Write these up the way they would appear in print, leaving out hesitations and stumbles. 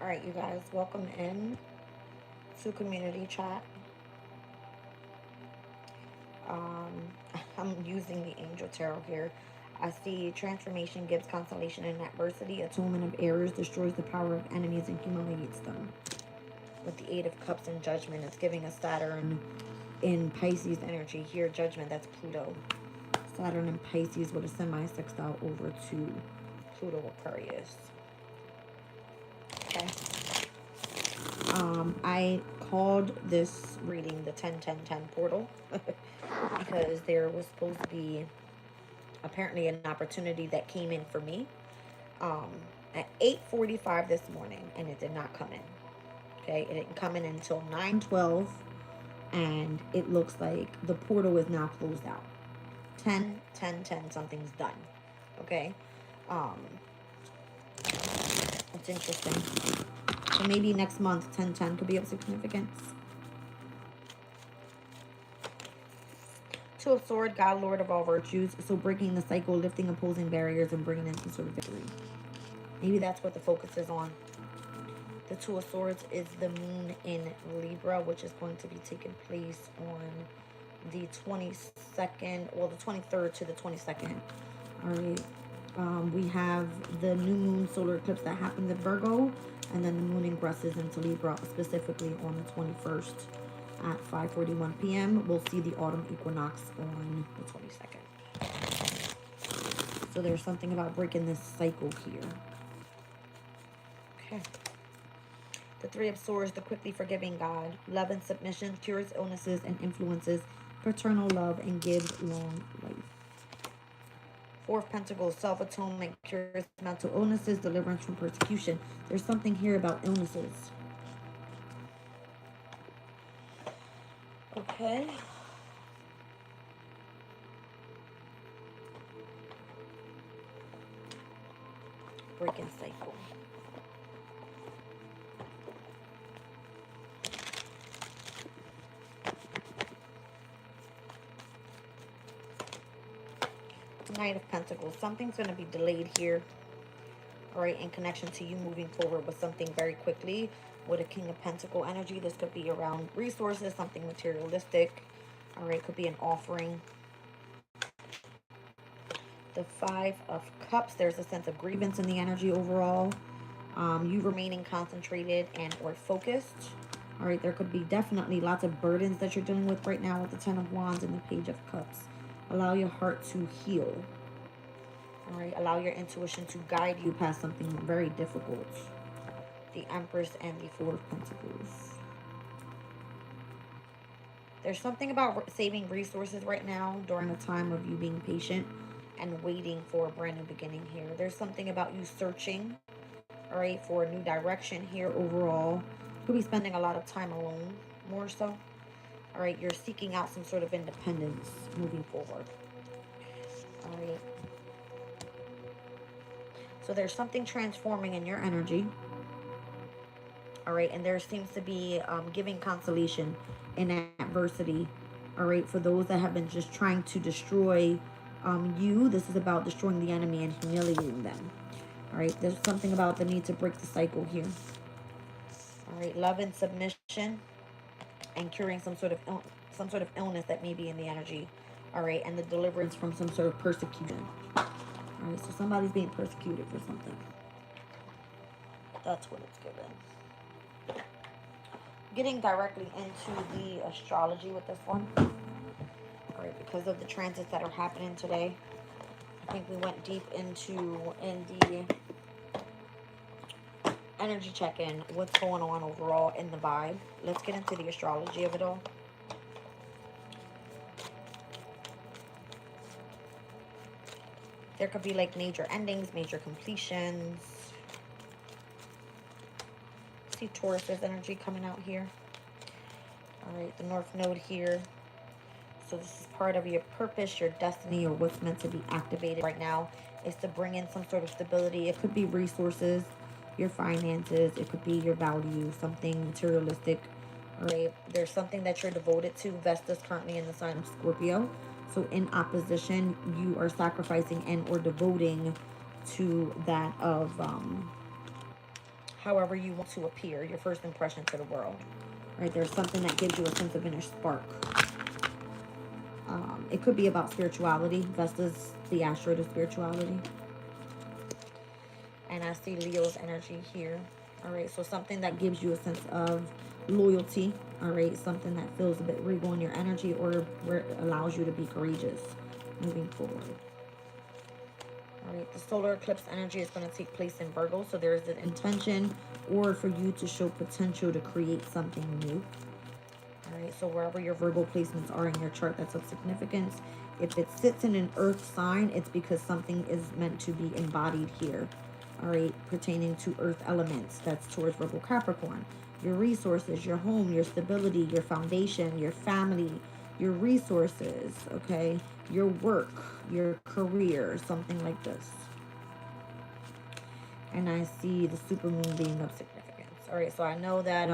All right, you guys, welcome in to community chat. Um, I'm using the Angel Tarot here. I see transformation gives consolation in adversity, atonement of errors destroys the power of enemies and humiliates them. With the Eight of Cups and Judgment, it's giving us Saturn in Pisces energy. Here, Judgment, that's Pluto. Saturn in Pisces with a semi-sextile over to Pluto Aquarius. Okay. I called this reading the 10-10-10 portal because there was supposed to be apparently an opportunity that came in for me at 8:45 this morning, and it did not come in. Okay, it didn't come in until 9:12, and it looks like the portal is now closed out. 10-10-10, something's done. Okay, it's interesting. So maybe next month 10-10 could be of significance. Two of Swords, God, Lord of all virtues. So breaking the cycle, lifting opposing barriers, and bringing in some sort of victory. Maybe that's what the focus is on. The Two of Swords is the moon in Libra, which is going to be taking place on the 22nd, well, the 23rd to the 22nd. All right. We have the new moon solar eclipse that happens in Virgo, and then the moon ingresses into Libra, specifically on the 21st at 5:41 p.m. We'll see the autumn equinox on the 22nd. So there's something about breaking this cycle here. Okay. The Three of Swords, the quickly forgiving God. Love and submission cures illnesses and influences paternal love and gives long life. Four of Pentacles, self-atonement cures mental illnesses, deliverance from persecution. There's something here about illnesses. Okay. Breaking cycle. Knight of Pentacles. Something's going to be delayed here. All right, in connection to you moving forward with something very quickly. With a King of Pentacle energy, this could be around resources, something materialistic. All right, could be an offering. The Five of Cups, there's a sense of grievance in the energy overall. You remaining concentrated and or focused. All right, there could be definitely lots of burdens that you're dealing with right now with the Ten of Wands and the Page of Cups. Allow your heart to heal. All right, allow your intuition to guide you past something very difficult. The Empress and the Four of Pentacles. There's something about saving resources right now during a time of you being patient and waiting for a brand new beginning here. There's something about you searching, all right, for a new direction here overall. You'll be spending a lot of time alone, more so. All right, you're seeking out some sort of independence moving forward. All right. So there's something transforming in your energy. All right, and there seems to be giving consolation in adversity. All right, for those that have been just trying to destroy you, this is about destroying the enemy and humiliating them. All right, there's something about the need to break the cycle here. All right, love and submission and curing some sort of illness that may be in the energy. All right, and the deliverance from some sort of persecution. All right, so somebody's being persecuted for something. That's what it's given. Getting directly into the astrology with this one. All right, because of the transits that are happening today, I think we went deep into in the energy check-in, what's going on overall in the vibe. Let's get into the astrology of it all. There could be like major endings, major completions. See Taurus's energy coming out here. All right, the North Node here. So this is part of your purpose, your destiny, or what's meant to be activated right now is to bring in some sort of stability. It could be resources, your finances. It could be your value, something materialistic. All right, there's something that you're devoted to. Vesta's currently in the sign of Scorpio. So in opposition, you are sacrificing and or devoting to that of however you want to appear, your first impression to the world. Right? There's something that gives you a sense of inner spark. It could be about spirituality. Vesta's the asteroid of spirituality. And I see Leo's energy here. All right, so something that gives you a sense of loyalty. All right, something that feels a bit regal in your energy, or where it allows you to be courageous moving forward. All right, the solar eclipse energy is going to take place in Virgo, so there is an intention or for you to show potential to create something new. All right, so wherever your Virgo placements are in your chart, that's of significance. If it sits in an earth sign, it's because something is meant to be embodied here. All right, pertaining to earth elements, that's towards Virgo Capricorn. Your resources, your home, your stability, your foundation, your family, your resources, okay? Your work, your career, something like this. And I see the supermoon being of significance. All right, so I know that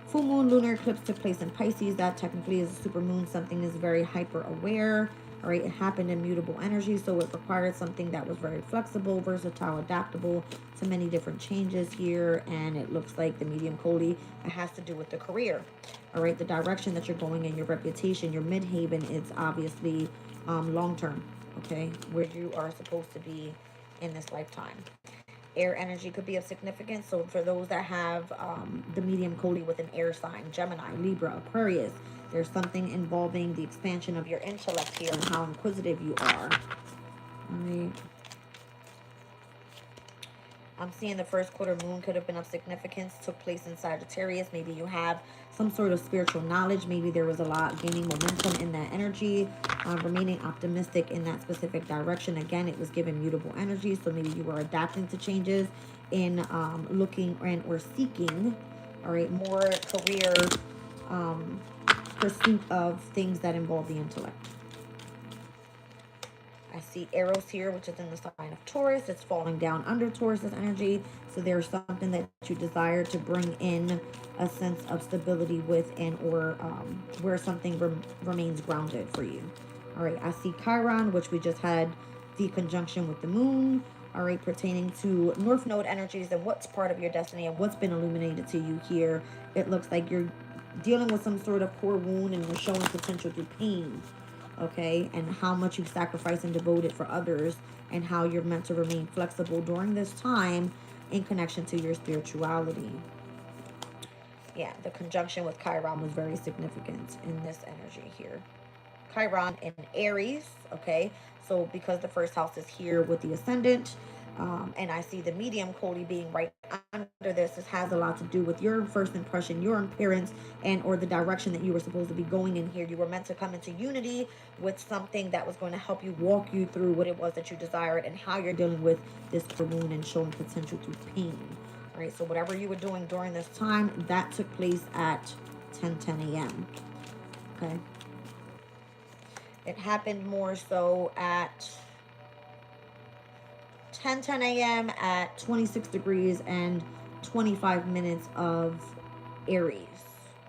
full moon lunar eclipse took place in Pisces. That technically is a supermoon. Something is very hyper aware. All right, it happened in mutable energy, so it required something that was very flexible, versatile, adaptable to many different changes here. And it looks like the medium Koli, it has to do with the career. All right, the direction that you're going in, your reputation, your midhaven is obviously long term, okay, where you are supposed to be in this lifetime. Air energy could be of significance. So for those that have the medium Koli with an air sign, Gemini, Libra, Aquarius, there's something involving the expansion of your intellect here and how inquisitive you are. All right. I'm seeing the first quarter moon could have been of significance, took place in Sagittarius. Maybe you have some sort of spiritual knowledge. Maybe there was a lot gaining momentum in that energy, remaining optimistic in that specific direction. Again, it was given mutable energy, so maybe you were adapting to changes in looking and or seeking, all right, more career pursuit of things that involve the intellect. I see Eros here, which is in the sign of Taurus. It's falling down under Taurus's energy. So there's something that you desire to bring in a sense of stability with, and or where something remains grounded for you. All right, I see Chiron, which we just had the conjunction with the moon. All right, pertaining to North Node energies and what's part of your destiny and what's been illuminated to you here. It looks like you're dealing with some sort of core wound and you're showing potential through pain. Okay, and how much you've sacrificed and devoted for others, and how you're meant to remain flexible during this time in connection to your spirituality. Yeah, the conjunction with Chiron was very significant in this energy here. Chiron in Aries, okay, so because the first house is here with the ascendant, and I see the medium Koli being right under this. This has a lot to do with your first impression, your appearance, and or the direction that you were supposed to be going in here. You were meant to come into unity with something that was going to help you, walk you through what it was that you desired and how you're dealing with this moon and showing potential through pain. All right, so whatever you were doing during this time, that took place at 10:10 a.m. Okay. It happened more so at 10:10 a.m. at 26 degrees and 25 minutes of Aries.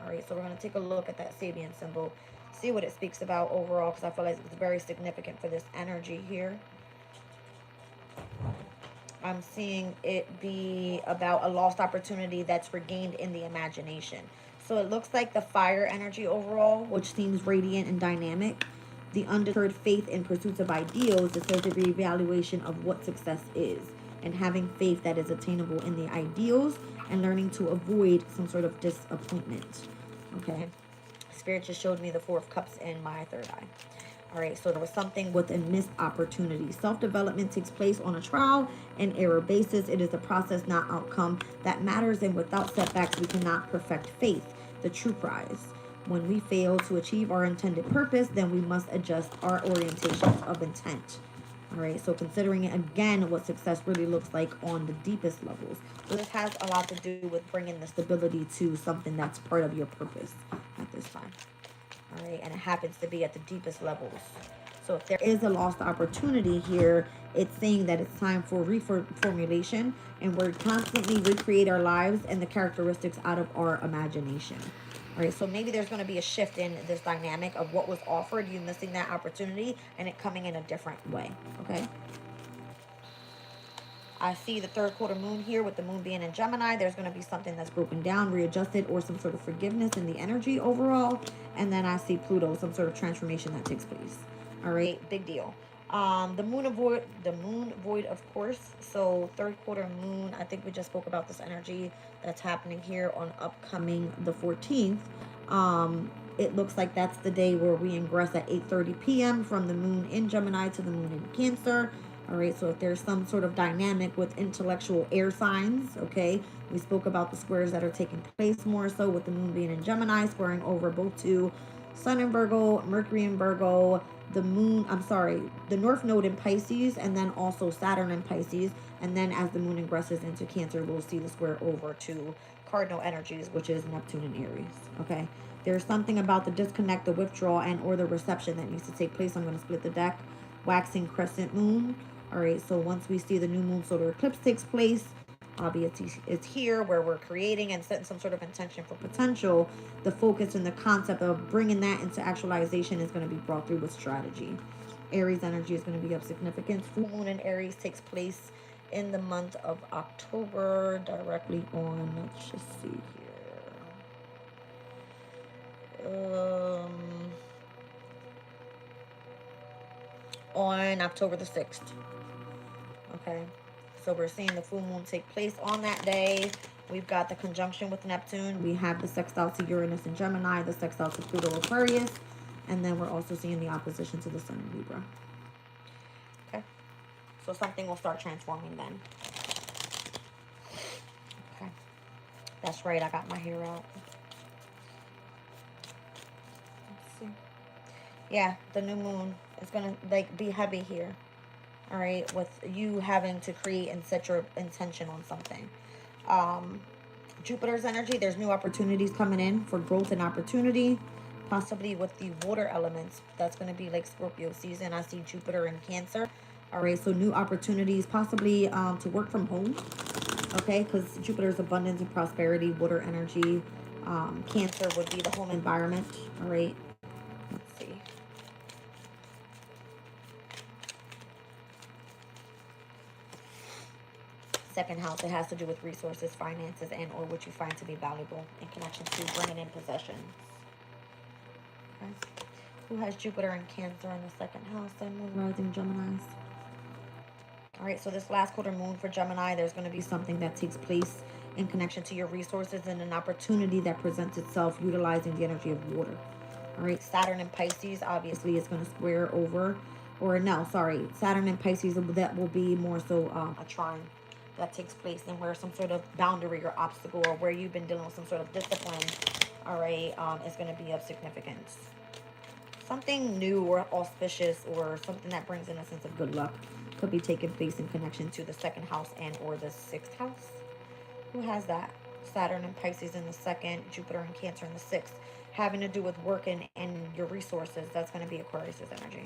All right, so we're going to take a look at that Sabian symbol, see what it speaks about overall, because I feel like it's very significant for this energy here. I'm seeing it be about a lost opportunity that's regained in the imagination. So it looks like the fire energy overall, which seems radiant and dynamic. The undeterred faith in pursuits of ideals, it says the reevaluation of what success is, and having faith that is attainable in the ideals and learning to avoid some sort of disappointment. Okay. Spirit just showed me the Four of Cups in my third eye. All right, so there was something with a missed opportunity. Self-development takes place on a trial and error basis. It is a process, not outcome, that matters, and without setbacks, we cannot perfect faith, the true prize. When we fail to achieve our intended purpose, then we must adjust our orientation of intent. All right, so considering again what success really looks like on the deepest levels. So this has a lot to do with bringing the stability to something that's part of your purpose at this time. All right, and it happens to be at the deepest levels. So if there is a lost opportunity here, it's saying that it's time for reformulation, and we're constantly recreate our lives and the characteristics out of our imagination. All right, so maybe there's going to be a shift in this dynamic of what was offered, you missing that opportunity, and it coming in a different way, okay? I see the third quarter moon here with the moon being in Gemini. There's going to be something that's broken down, readjusted, or some sort of forgiveness in the energy overall. And then I see Pluto, some sort of transformation that takes place. All right, big deal. The moon void, of course. So third quarter moon, I think we just spoke about this energy that's happening here on upcoming the 14th. It looks like that's the day where we ingress at 8:30 p.m. from the moon in Gemini to the moon in Cancer. All right, so if there's some sort of dynamic with intellectual air signs, okay, we spoke about the squares that are taking place more so with the moon being in Gemini, squaring over both to Sun in Virgo, Mercury in Virgo, the moon, I'm sorry, the North Node in Pisces, and then also Saturn in Pisces. And then as the moon ingresses into Cancer, we'll see the square over to cardinal energies, which is Neptune and Aries, okay? There's something about the disconnect, the withdrawal, and or the reception that needs to take place. I'm going to split the deck. Waxing crescent moon. All right, so once we see the new moon solar eclipse takes place, obviously it's here where we're creating and setting some sort of intention for potential. The focus and the concept of bringing that into actualization is going to be brought through with strategy. Aries energy is going to be of significance. Full moon in Aries takes place in the month of October, directly on, let's just see here. On October the 6th. Okay, so we're seeing the full moon take place on that day. We've got the conjunction with Neptune. We have the sextile to Uranus in Gemini, the sextile to Pluto Aquarius, and then we're also seeing the opposition to the Sun in Libra. Okay, so something will start transforming then. Okay, that's right, I got my hair out. Let's see. Yeah, the new moon is gonna like be heavy here. All right, with you having to create and set your intention on something. Jupiter's energy, there's new opportunities coming in for growth and opportunity, possibly with the water elements. That's going to be like Scorpio season. I see Jupiter in Cancer. All right, so new opportunities, possibly to work from home. Okay, because Jupiter's abundance and prosperity, water energy. Cancer would be the home environment. All right, let's see. Second house, it has to do with resources, finances, and or what you find to be valuable in connection to bringing in possessions. Okay. Who has Jupiter and Cancer in the second house? Sun, Moon, Rising, Geminis. All right, so this last quarter moon for Gemini, there's going to be something that takes place in connection to your resources and an opportunity that presents itself utilizing the energy of water. All right, Saturn and Pisces, obviously, is going to square over, or no, sorry, Saturn and Pisces, that will be more so a trine that takes place and where some sort of boundary or obstacle or where you've been dealing with some sort of discipline, all right, is going to be of significance. Something new or auspicious or something that brings in a sense of good luck could be taking place in connection to the second house and or the sixth house. Who has that? Saturn and Pisces in the second, Jupiter and Cancer in the sixth, having to do with working and your resources. That's going to be Aquarius's energy.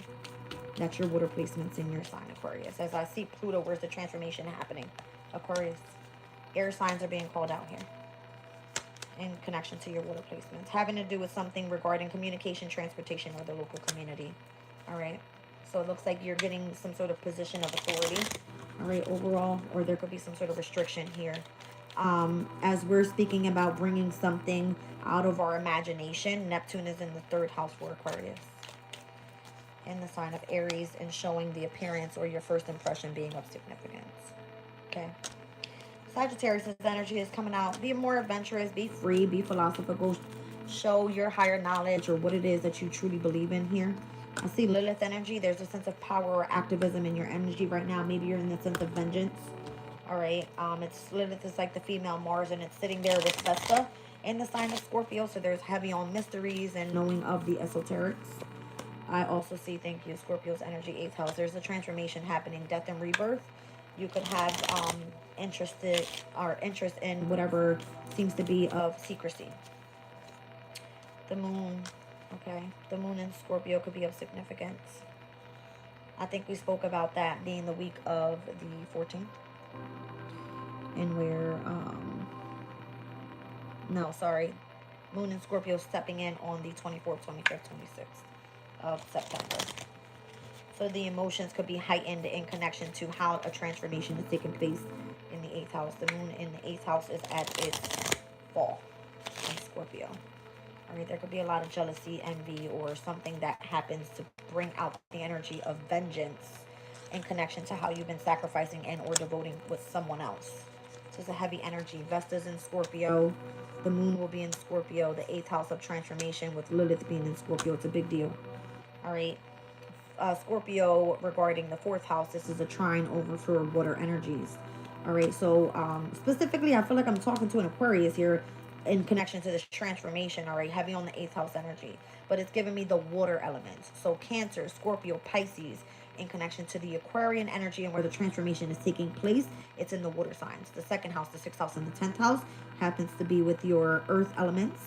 That's your water placements in your sign, Aquarius. As I see Pluto, where's the transformation happening? Aquarius. Air signs are being called out here in connection to your water placements, having to do with something regarding communication, transportation, or the local community. All right. So it looks like you're getting some sort of position of authority. All right, overall, or there could be some sort of restriction here. As we're speaking about bringing something out of our imagination, Neptune is in the third house for Aquarius, in the sign of Aries, and showing the appearance or your first impression being of significance. Okay. Sagittarius' energy is coming out. Be more adventurous, be free, be philosophical. Show your higher knowledge or what it is that you truly believe in here. I see Lilith energy. There's a sense of power or activism in your energy right now. Maybe you're in the sense of vengeance. All right. It's Lilith is like the female Mars, and it's sitting there with Vesta in the sign of Scorpio. So there's heavy on mysteries and knowing of the esoterics. I also see, thank you, Scorpio's energy, 8th house. There's a transformation happening, death and rebirth. You could have interest in whatever seems to be of secrecy. The moon, okay, the moon in Scorpio could be of significance. I think we spoke about that being the week of the 14th. And where, no, sorry, moon in Scorpio stepping in on the 24th, 25th, 26th of September. So the emotions could be heightened in connection to how a transformation is taking place in the 8th house. The moon in the 8th house is at its fall in Scorpio. All right, there could be a lot of jealousy, envy, or something that happens to bring out the energy of vengeance in connection to how you've been sacrificing and or devoting with someone else. So it's a heavy energy. Vesta's in Scorpio. The moon will be in Scorpio. The 8th house of transformation with Lilith being in Scorpio. It's a big deal. All right. Scorpio regarding the 4th house. This is a trine over for water energies. All right. So specifically, I feel like I'm talking to an Aquarius here in connection to this transformation. All right. Heavy on the 8th house energy. But it's giving me the water elements. So Cancer, Scorpio, Pisces, in connection to the Aquarian energy and where the transformation is taking place, it's in the water signs. The 2nd house, the 6th house, and the 10th house happens to be with your earth elements.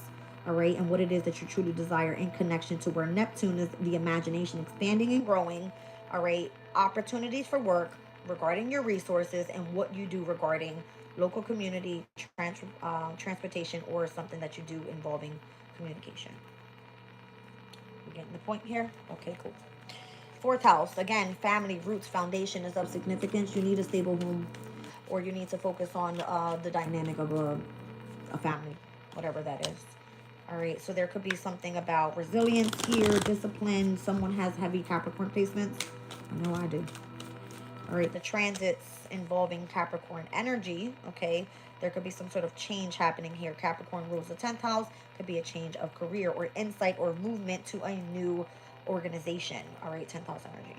All right, and what it is that you truly desire in connection to where Neptune is the imagination expanding and growing. All right, opportunities for work regarding your resources and what you do regarding local community, transportation, or something that you do involving communication. You getting the point here? Okay, cool. 4th house, again, family, roots, foundation is of significance. You need a stable home, or you need to focus on the dynamic of a family, whatever that is. All right, so there could be something about resilience here, discipline. Someone has heavy Capricorn placements. I know I do. All right, the transits involving Capricorn energy, okay? There could be some sort of change happening here. Capricorn rules the 10th house. Could be a change of career or insight or movement to a new organization. All right, 10th house energy.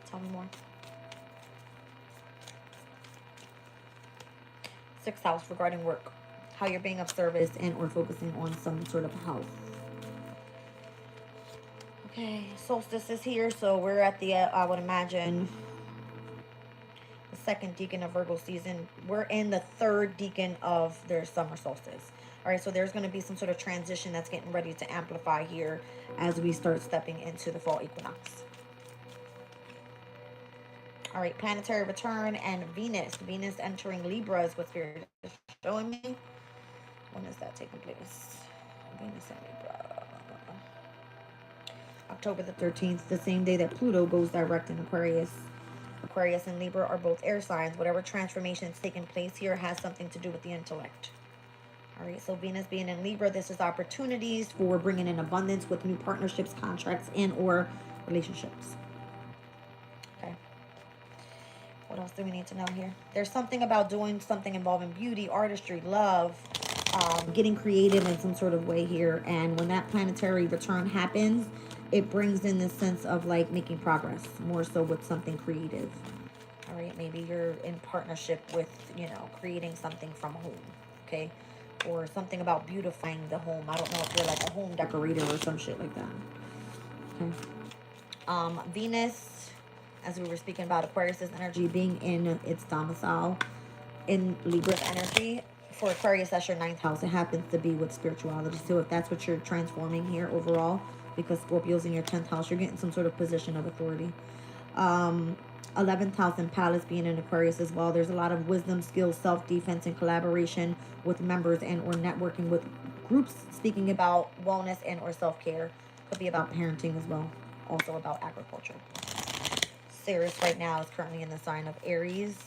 Tell me more. 6th house regarding work. How you're being of service and or focusing on some sort of health. Okay, solstice is here, so we're at the, I would imagine, the 2nd decan of Virgo season. We're in the 3rd decan of their summer solstice. All right, so there's going to be some sort of transition that's getting ready to amplify here as we start stepping into the fall equinox. All right, planetary return and Venus. Venus entering Libra is what Spirit is showing me. When is that taking place? Venus and Libra. October the 13th, the same day that Pluto goes direct in Aquarius. Aquarius and Libra are both air signs. Whatever transformation is taking place here has something to do with the intellect. All right, so Venus being in Libra, this is opportunities for bringing in abundance with new partnerships, contracts, and or relationships. Okay. What else do we need to know here? There's something about doing something involving beauty, artistry, love, getting creative in some sort of way here. And when that planetary return happens, it brings in this sense of like making progress, more so with something creative. All right, maybe you're in partnership with, creating something from home, okay? Or something about beautifying the home. I don't know if you're like a home decorator or some shit like that. Okay. Venus, as we were speaking about Aquarius's energy being in its domicile in Libra's energy. For Aquarius, that's your 9th house. It happens to be with spirituality. So if that's what you're transforming here overall, because Scorpio's in your 10th house, you're getting some sort of position of authority. 11th house and Palace being in Aquarius as well. There's a lot of wisdom, skills, self-defense, and collaboration with members and or networking with groups, speaking about wellness and or self-care. Could be about parenting as well. Also about agriculture. Ceres right now is currently in the sign of Aries.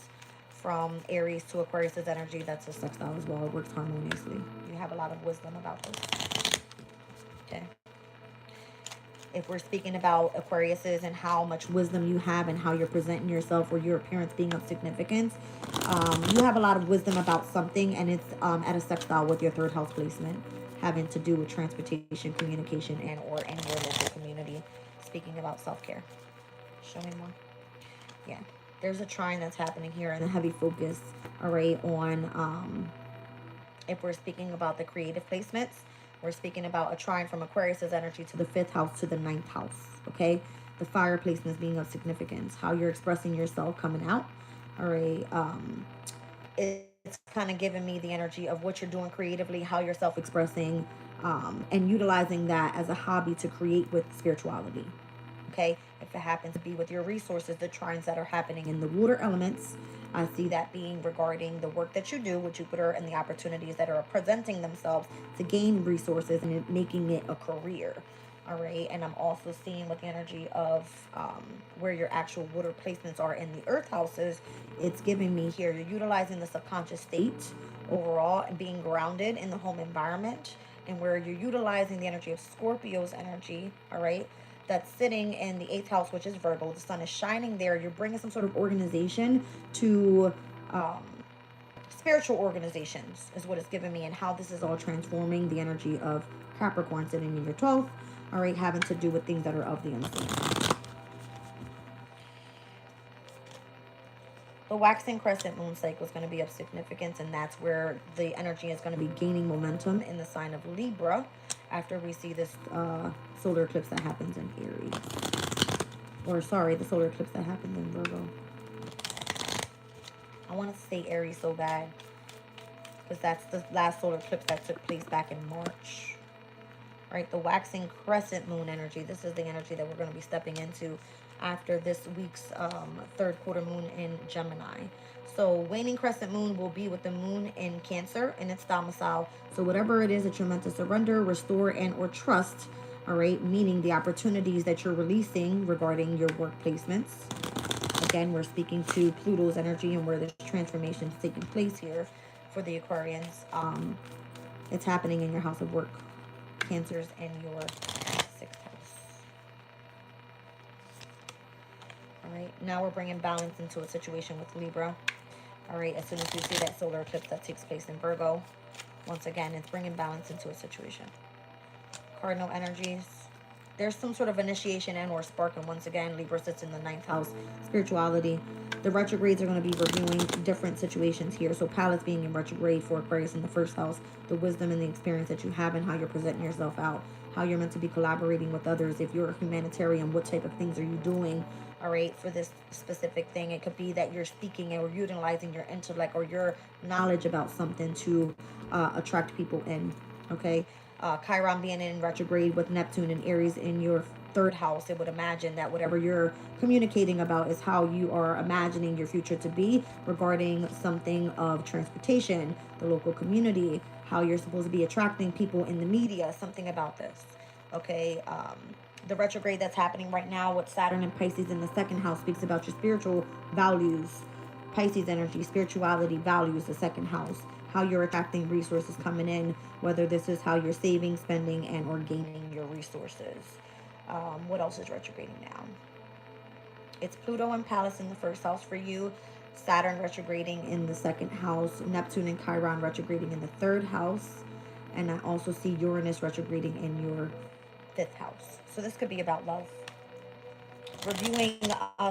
From Aries to Aquarius's energy, that's a sextile as well. It works harmoniously. You have a lot of wisdom about this. Okay. If we're speaking about Aquarius's and how much wisdom you have and how you're presenting yourself or your appearance being of significance, you have a lot of wisdom about something, and it's at a sextile with your 3rd house placement, having to do with transportation, communication, and or in your local community. Speaking about self-care. Show me more. Yeah. There's a trine that's happening here and a heavy focus, all right, on, if we're speaking about the creative placements, we're speaking about a trine from Aquarius's energy to the 5th house to the 9th house, okay? The fire placements being of significance, how you're expressing yourself coming out, all right? It's kind of giving me the energy of what you're doing creatively, how you're self-expressing, and utilizing that as a hobby to create with spirituality. Okay, if it happens to be with your resources, the trines that are happening in the water elements, I see that being regarding the work that you do with Jupiter and the opportunities that are presenting themselves to gain resources and making it a career. All right, and I'm also seeing with the energy of where your actual water placements are in the earth houses. It's giving me here you're utilizing the subconscious state overall and being grounded in the home environment, and where you're utilizing the energy of Scorpio's energy. All right, that's sitting in the eighth house, which is Virgo. The sun is shining there. You're bringing some sort of organization to spiritual organizations is what it's giving me, and how this is all transforming the energy of Capricorn sitting in your 12th. All right, having to do with things that are of the unseen. The waxing crescent moon cycle is going to be of significance, and that's where the energy is going to be gaining momentum in the sign of Libra after we see this solar eclipse that happens in Aries. Or sorry, the solar eclipse that happens in Virgo. I want to say Aries so bad, because that's the last solar eclipse that took place back in March. Right, the waxing crescent moon energy. This is the energy that we're going to be stepping into after this week's third quarter moon in Gemini. So waning crescent moon will be with the moon in Cancer in its domicile. So whatever it is that you're meant to surrender, restore, and or trust, all right, meaning the opportunities that you're releasing regarding your work placements. Again, we're speaking to Pluto's energy and where this transformation is taking place here for the Aquarians. It's happening in your house of work. Cancers in your 6th house. All right, now we're bringing balance into a situation with Libra. All right, as soon as we see that solar eclipse that takes place in Virgo, once again, it's bringing balance into a situation. Cardinal energies. There's some sort of initiation and or spark, and once again, Libra sits in the 9th house, spirituality. The retrogrades are going to be reviewing different situations here. So Pallas being in retrograde for Aquarius in the 1st house, the wisdom and the experience that you have and how you're presenting yourself out, how you're meant to be collaborating with others. If you're a humanitarian, what type of things are you doing, all right, for this specific thing? It could be that you're speaking or utilizing your intellect or your knowledge about something to attract people in, okay? Chiron being in retrograde with Neptune and Aries in your 3rd house, it would imagine that whatever you're communicating about is how you are imagining your future to be regarding something of transportation, the local community, how you're supposed to be attracting people in the media, something about this. Okay, the retrograde that's happening right now with Saturn and Pisces in the 2nd house speaks about your spiritual values. Pisces energy, spirituality, values, the 2nd house. How you're attracting resources coming in, whether this is how you're saving, spending, and or gaining your resources. What else is retrograding now? It's Pluto and Pallas in the 1st house for you, Saturn retrograding in the 2nd house, Neptune and Chiron retrograding in the 3rd house, and I also see Uranus retrograding in your 5th house. So this could be about love. Reviewing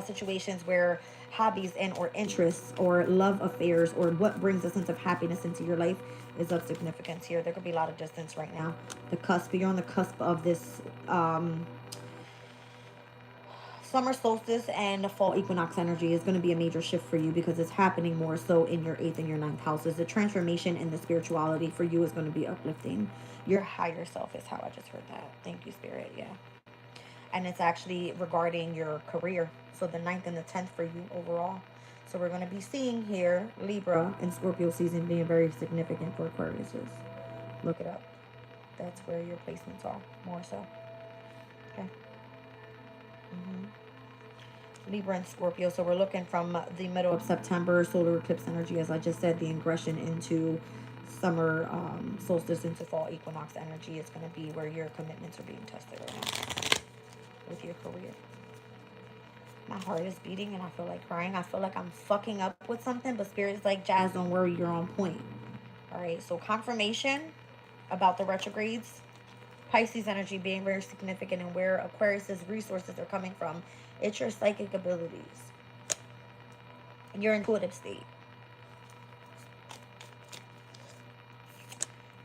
situations where hobbies and or interests or love affairs or what brings a sense of happiness into your life is of significance here. There could be a lot of distance right now. The cusp, you're on the cusp of this summer solstice and the fall equinox energy is going to be a major shift for you because it's happening more so in your 8th and your 9th houses. The transformation in the spirituality for you is going to be uplifting. Your higher self is how I just heard that. Thank you, Spirit. Yeah. And it's actually regarding your career. So the 9th and the 10th for you overall. So we're going to be seeing here Libra and Scorpio season being very significant for Aquariuses. Look it up. That's where your placements are, more so. Okay. Libra and Scorpio. So we're looking from the middle of September, solar eclipse energy, as I just said, the ingression into summer solstice into fall equinox energy is going to be where your commitments are being tested right now with your career. My heart is beating and I feel like crying. I feel like I'm fucking up with something, but Spirit's like, Jazz, don't worry, you're on point. All right, so confirmation about the retrogrades. Pisces energy being very significant and where Aquarius's resources are coming from. It's your psychic abilities and your intuitive state.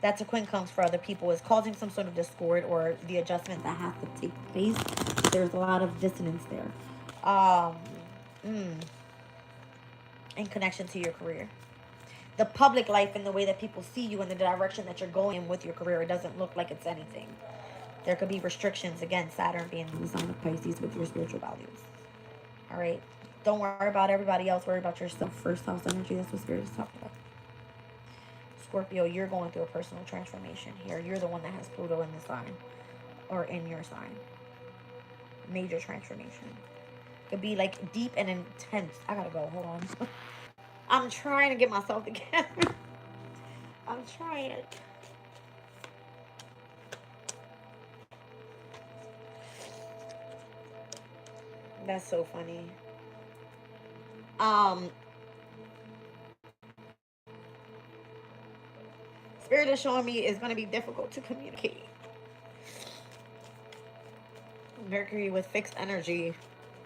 That's a quincunx for other people is causing some sort of discord or the adjustment that has to take place. There's a lot of dissonance there. In connection to your career. The public life and the way that people see you and the direction that you're going in with your career, it doesn't look like it's anything. There could be restrictions. Again, Saturn being in the sign of Pisces with your spiritual values. All right. Don't worry about everybody else. Worry about yourself. 1st house energy. That's what Spirit is talking about. Scorpio, you're going through a personal transformation here. You're the one that has Pluto in the sign. or in your sign. Major transformation. Could be like deep and intense. I gotta go. Hold on. I'm trying to get myself together. I'm trying. That's so funny. Spirit is showing me it's going to be difficult to communicate. Mercury with fixed energy.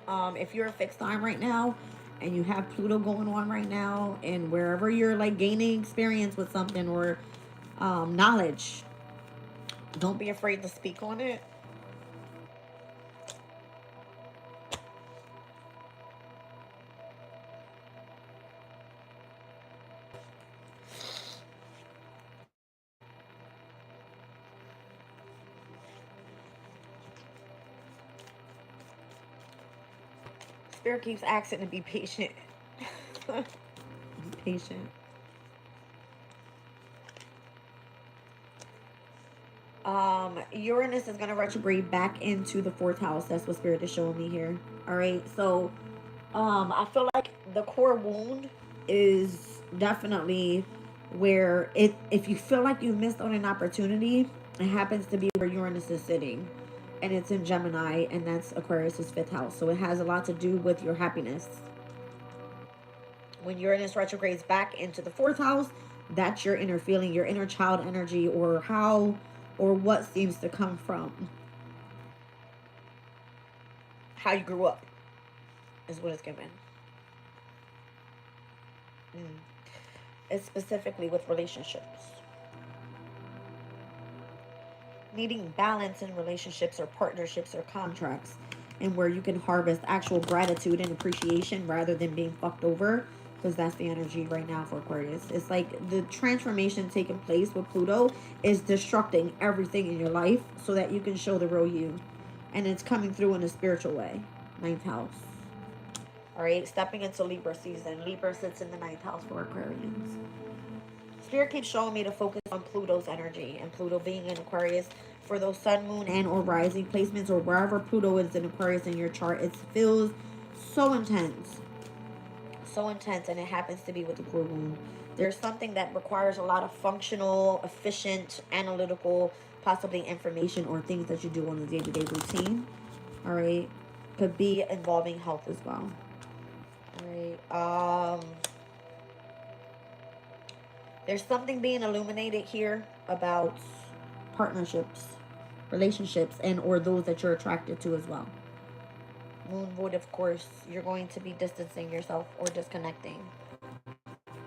If you're a fixed sign right now and you have Pluto going on right now, and wherever you're like gaining experience with something or knowledge, don't be afraid to speak on it. Spirit keeps asking to be patient. Be patient. Uranus is going to retrograde back into the 4th house. That's what Spirit is showing me here. All right. So, I feel like the core wound is definitely where if you feel like you missed on an opportunity, it happens to be where Uranus is sitting. And it's in Gemini, and that's Aquarius's 5th house. So it has a lot to do with your happiness. When Uranus retrogrades back into the 4th house, that's your inner feeling, your inner child energy, or how or what seems to come from how you grew up is what it's given. It's specifically with relationships. Needing balance in relationships or partnerships or contracts, and where you can harvest actual gratitude and appreciation rather than being fucked over, because that's the energy right now for Aquarius. It's like the transformation taking place with Pluto is destructing everything in your life so that you can show the real you, and it's coming through in a spiritual way. 9th house. All right, stepping into Libra season. Libra sits in the 9th house for Aquarians. Spirit keeps showing me to focus on Pluto's energy, and Pluto being in Aquarius for those sun, moon, and or rising placements, or wherever Pluto is in Aquarius in your chart. It feels so intense. So intense, and it happens to be with the core wound. There's something that requires a lot of functional, efficient, analytical, possibly information or things that you do on a day-to-day routine. All right. Could be involving health as well. All right. There's something being illuminated here about partnerships, relationships, and or those that you're attracted to as well. Moon void, of course, you're going to be distancing yourself or disconnecting.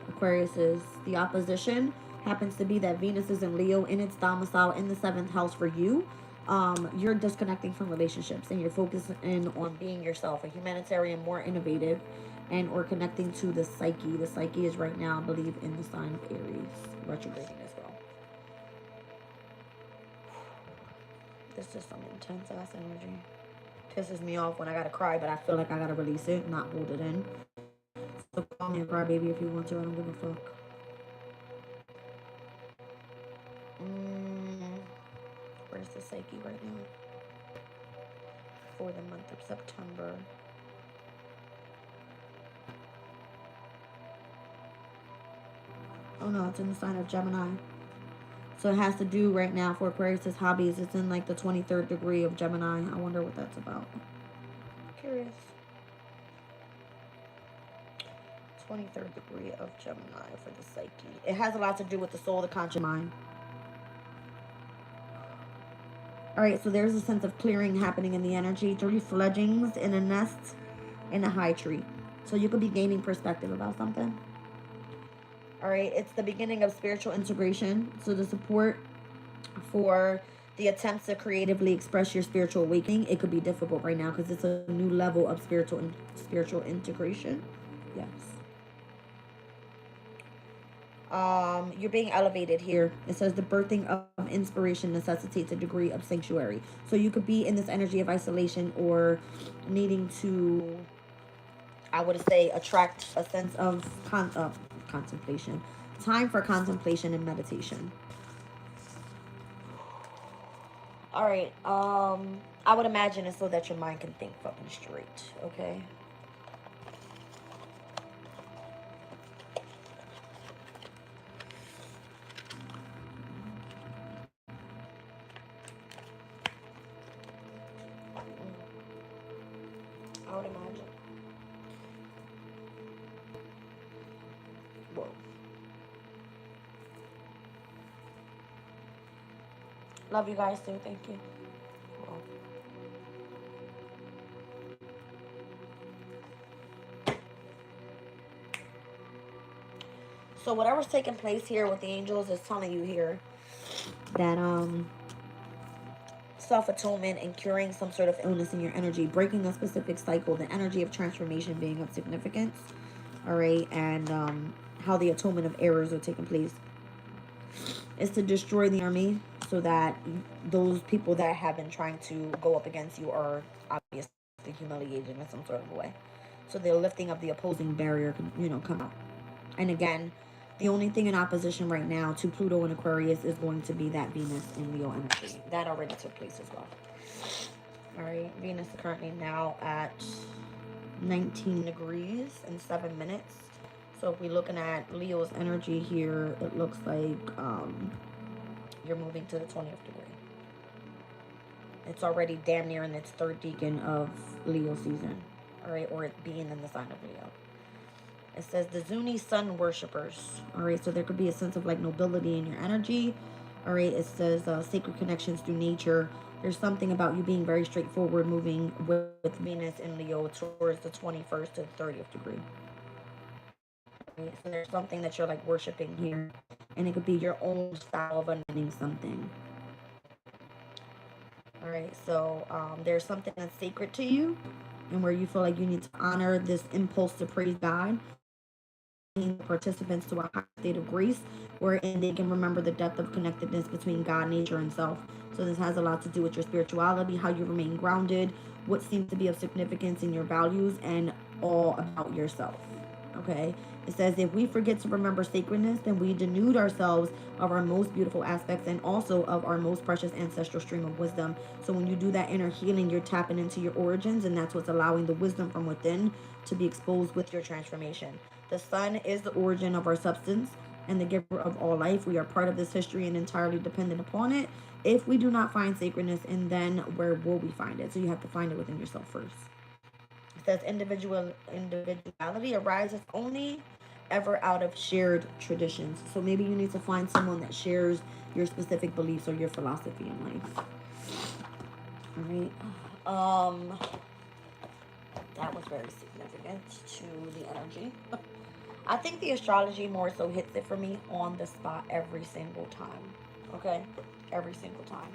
Aquarius is the opposition. Happens to be that Venus is in Leo in its domicile in the 7th house for you. You're disconnecting from relationships and you're focusing on being yourself, a humanitarian, more innovative, and or connecting to the psyche. The psyche is right now, I believe, in the sign of Aries, retrograding as well. This is some intense ass energy. Pisses me off when I gotta cry, but I feel like I gotta release it, not hold it in. So call me a crybaby if you want to. I don't give a fuck. Where's the psyche right now? For the month of September. Oh no, it's in the sign of Gemini. So it has to do right now for Aquarius' hobbies. It's in like the 23rd degree of Gemini. I wonder what that's about. Curious. 23rd degree of Gemini for the psyche. It has a lot to do with the soul, the conscious mind. All right, so there's a sense of clearing happening in the energy. 3 fledglings in a nest in a high tree. So you could be gaining perspective about something. All right, it's the beginning of spiritual integration. So the support for the attempts to creatively express your spiritual awakening, it could be difficult right now because it's a new level of spiritual integration. Yes. You're being elevated here. It says the birthing of inspiration necessitates a degree of sanctuary. So you could be in this energy of isolation or needing to, I would say, attract a sense of contemplation. Time for contemplation and meditation. All right. I would imagine it's so that your mind can think fucking straight. Okay. I would imagine. Whoa. Love you guys too. Thank you. Whoa. So whatever's taking place here with the angels is telling you here that self-atonement and curing some sort of illness in your energy, breaking a specific cycle, the energy of transformation being of significance, all right, and how the atonement of errors are taking place is to destroy the army so that those people that have been trying to go up against you are obviously humiliated in some sort of way. So the lifting of the opposing barrier can, come out. And again, the only thing in opposition right now to Pluto and Aquarius is going to be that Venus in Leo energy. That already took place as well. All right, Venus is currently now at 19 degrees and 7 minutes. So if we're looking at Leo's energy here, it looks like you're moving to the 20th degree. It's already damn near in its third decan of Leo season, all right, or it being in the sign of Leo. It says the Zuni sun worshippers, all right, so there could be a sense of like nobility in your energy, all right. It says sacred connections through nature. There's something about you being very straightforward, moving with Venus in Leo towards the 21st to the 30th degree. Right? So there's something that you're like worshiping here, and it could be your own style of unending something. All right, so there's something that's sacred to you, and where you feel like you need to honor this impulse to praise God, participants to a high state of grace, wherein they can remember the depth of connectedness between God, nature, and self. So this has a lot to do with your spirituality, how you remain grounded, what seems to be of significance in your values, and all about yourself. Okay, it says if we forget to remember sacredness, then we denude ourselves of our most beautiful aspects and also of our most precious ancestral stream of wisdom. So when you do that inner healing, you're tapping into your origins, and that's what's allowing the wisdom from within to be exposed with your transformation. The sun is the origin of our substance and the giver of all life. We are part of this history and entirely dependent upon it. If we do not find sacredness, and then where will we find it? So you have to find it within yourself first. It says individuality arises only ever out of shared traditions. So maybe you need to find someone that shares your specific beliefs or your philosophy in life. All right. That was very significant to the energy. I think the astrology more so hits it for me on the spot every single time. Okay? Every single time.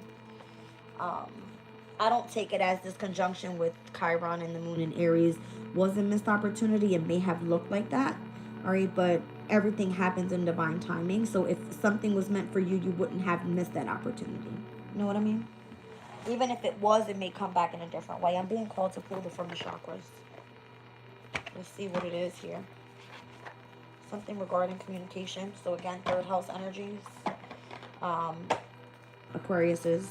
I don't take it as this conjunction with Chiron and the moon in Aries was a missed opportunity. It may have looked like that. All right, but everything happens in divine timing. So if something was meant for you, you wouldn't have missed that opportunity. You know what I mean? Even if it was, it may come back in a different way. I'm being called to pull from the chakras. Let's see what it is here. Something regarding communication. So again, third house energies. Aquarius is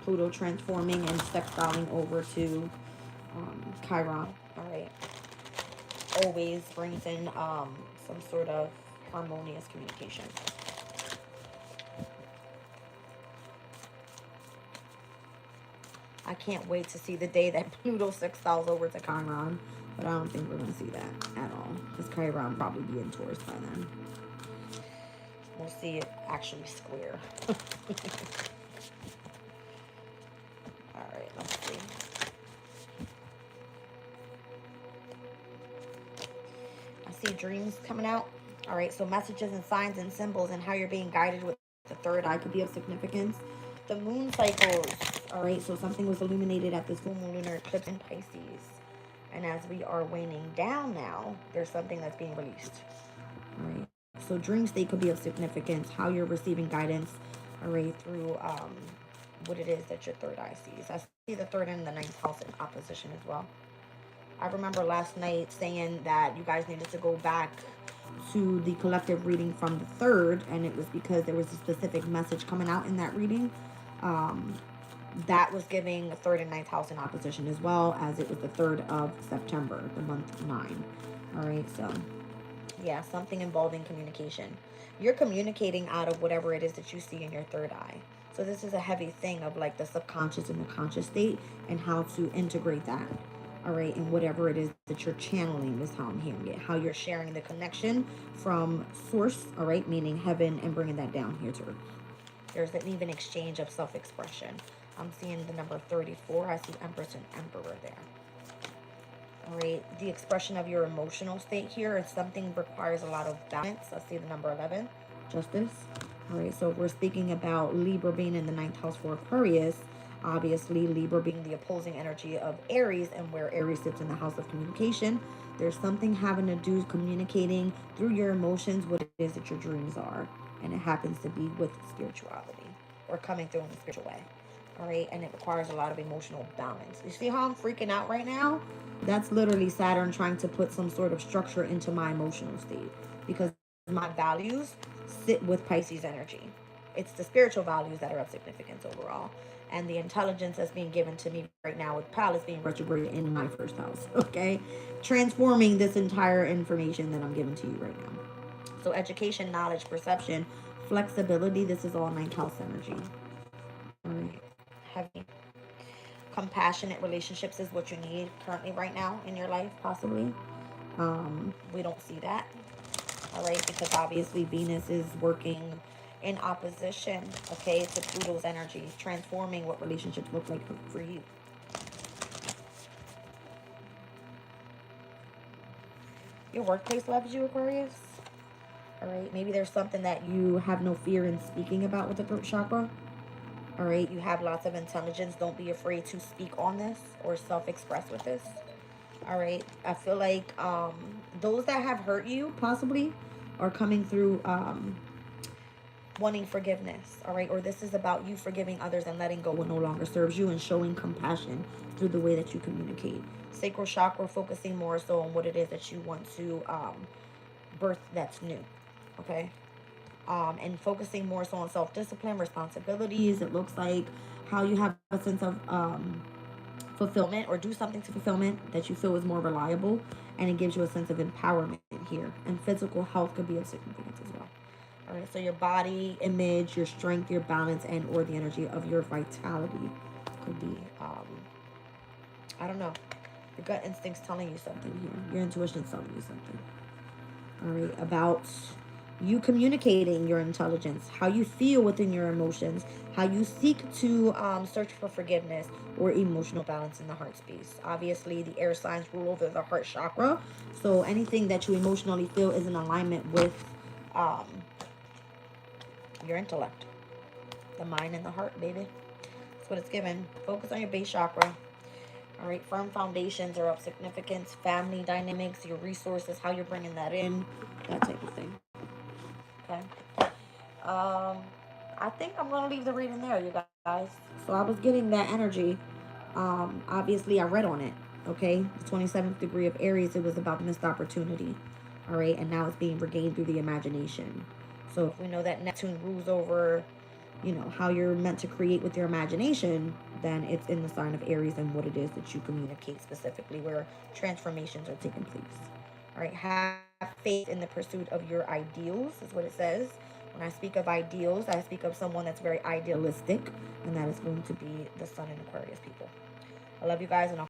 Pluto transforming and sextiling over to Chiron. All right. Always brings in some sort of harmonious communication. I can't wait to see the day that Pluto sextiles over to Chiron, but I don't think we're going to see that at all, because Chiron probably be in Taurus by then. We'll see it actually square. All right, let's see. I see dreams coming out. All right, so messages and signs and symbols and how you're being guided with the third eye could be of significance. The moon cycles. All right, so something was illuminated at this full moon lunar eclipse in Pisces. And as we are waning down now, there's something that's being released. All right, so dream state could be of significance, how you're receiving guidance, all right, through what it is that your third eye sees. I see the third and the ninth house in opposition as well. I remember last night saying that you guys needed to go back to the collective reading from the third, and it was because there was a specific message coming out in that reading. that was giving 3rd and 9th house in opposition as well, as it was the 3rd of September, the month 9. All right, so yeah, something involving communication. You're communicating out of whatever it is that you see in your third eye. So this is a heavy thing of like the subconscious and the conscious state and how to integrate that. All right, and whatever it is that you're channeling is how I'm hearing it. How you're sharing the connection from source, all right, meaning heaven, and bringing that down here to earth. There's an even exchange of self-expression. I'm seeing the number 34. I see Empress and Emperor there. All right, the expression of your emotional state here is something requires a lot of balance. I see the number 11, Justice. All right, so if we're speaking about Libra being in the 9th house for Aquarius, obviously Libra being the opposing energy of Aries, and where Aries sits in the house of communication, there's something having to do communicating through your emotions what it is that your dreams are. And it happens to be with spirituality or coming through in a spiritual way. All right, and it requires a lot of emotional balance. You see how I'm freaking out right now? That's literally Saturn trying to put some sort of structure into my emotional state, because my values sit with Pisces energy. It's the spiritual values that are of significance overall, and the intelligence that's being given to me right now with Pallas being retrograde in my 1st house. Okay, transforming this entire information that I'm giving to you right now. So education, knowledge, perception, flexibility, this is all 9th house energy. All right, heavy. Compassionate relationships is what you need currently right now in your life, possibly. We don't see that. All right, because obviously Venus is working in opposition, okay, to Pluto's energy, transforming what relationships look like for you. Your workplace loves you, Aquarius. All right, maybe there's something that you have no fear in speaking about with the throat chakra. All right, you have lots of intelligence. Don't be afraid to speak on this or self-express with this. All right, I feel like those that have hurt you possibly are coming through wanting forgiveness. All right, or this is about you forgiving others and letting go what no longer serves you, and showing compassion through the way that you communicate. Sacral chakra, focusing more so on what it is that you want to birth that's new. Okay, and focusing more so on self-discipline, responsibilities. It looks like how you have a sense of fulfillment, or do something to fulfillment that you feel is more reliable, and it gives you a sense of empowerment here. And physical health could be of significance as well. All right, so your body image, your strength, your balance, and or the energy of your vitality could be I don't know, your gut instinct's telling you something here. Your intuition's telling you something. All right, about you communicating your intelligence, how you feel within your emotions, how you seek to search for forgiveness or emotional balance in the heart space. Obviously, the air signs rule over the heart chakra, so anything that you emotionally feel is in alignment with your intellect, the mind and the heart, baby. That's what it's given. Focus on your base chakra. All right, firm foundations are of significance. Family dynamics, your resources, how you're bringing that in, that type of thing. Okay. I think I'm gonna leave the reading there, you guys. So I was getting that energy. Obviously I read on it. Okay, the 27th degree of Aries, it was about missed opportunity. All right, and now it's being regained through the imagination. So if we know that Neptune rules over, how you're meant to create with your imagination, then it's in the sign of Aries and what it is that you communicate specifically, where transformations are taking place. All right, have faith in the pursuit of your ideals, is what it says. When I speak of ideals, I speak of someone that's very idealistic, and that is going to be the Sun in Aquarius people. I love you guys, and I'll